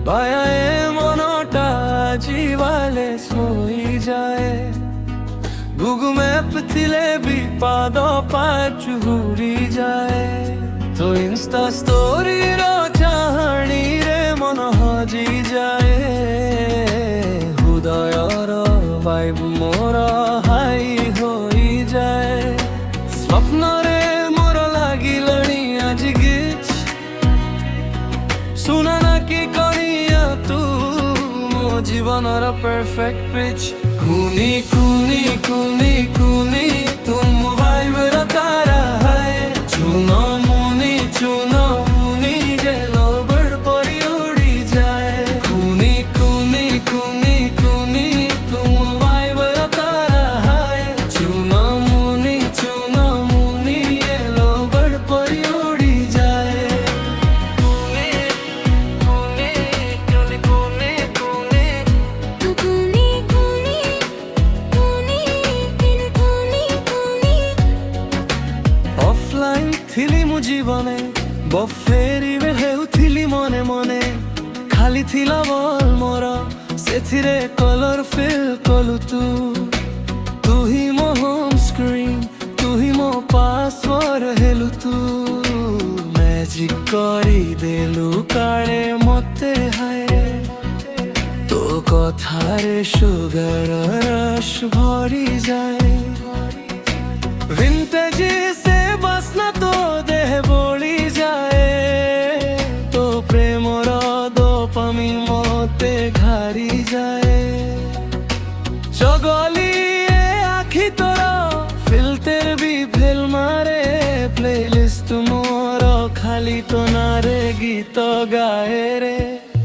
বায়ায়ে মনটা জীবালে শোই যায় Google map থিলে বিপাদ পাচুরি যায় তো ইনস্টা স্টোরির চাহাণীরে মন হজি যায় হৃদয়র ভাইব মোর হাই হই যায় স্বপ্নরে মোর লাগিলনি আজ গিচ শুনা নাকি করিয়া তু মো জীবনর परफेक्ट पिच खूनी खूनी खूनी खूनी तुम भाई मेरा तारा है चुनो मुनी जेलो बड़ परी उड़ी जाए खूनी खूनी खूनी खूनी तुम भाई मेरा तारा है चुनो मुनी जेलो बड़ परी उड़ी जाए অফলাইন থিলি মু জীবনে বফেরি হেউথিলি মনে মনে খালি থিলা বল মোর সেথিরে কলর ফিল কলু তু হি মো হোম স্ক্রিন তু হি মো পাসওয়ার্ড হেলু তু ম্যাজিক করি দেলু কাଳେ মতে হায় তো কথারে সুগার রস ভরি যায় विंटेज से बस न तो देह बोली जाए तो प्रेम दो पमी मोते घारी जाए चगली आखी तोरा फिल्टर भी भेल मारे प्लेलिस्ट मोर खाली तो नारे गीत गाए रे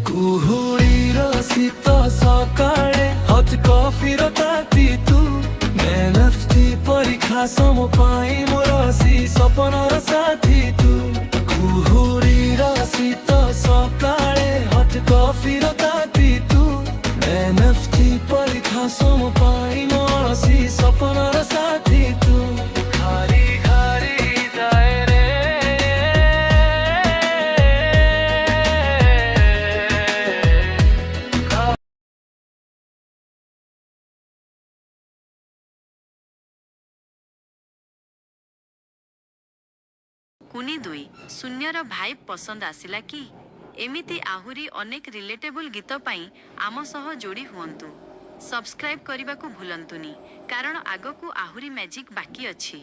कुहुड़ी रसित सकाळे हट कॉफी ताती तू मेहनती परीक्षा सम पाई मोर सी सपनर साथी तू कुहुड़ी रसित सकाळे हट कॉफी ताती तू मेहनती परीक्षा सम पाई मोर सी सपनर साथी तू खारी खारी जाए रे कुनी दुई शून्यर भाइब पसंद आसिला कि एमिति आहुरी अनेक रिलेटेबल गीत पाई आम सह जोड़ी हुअन्तु सब्सक्राइब करने को भूलंतुनी कारण आगकू आहुरी मैजिक बाकी अछि।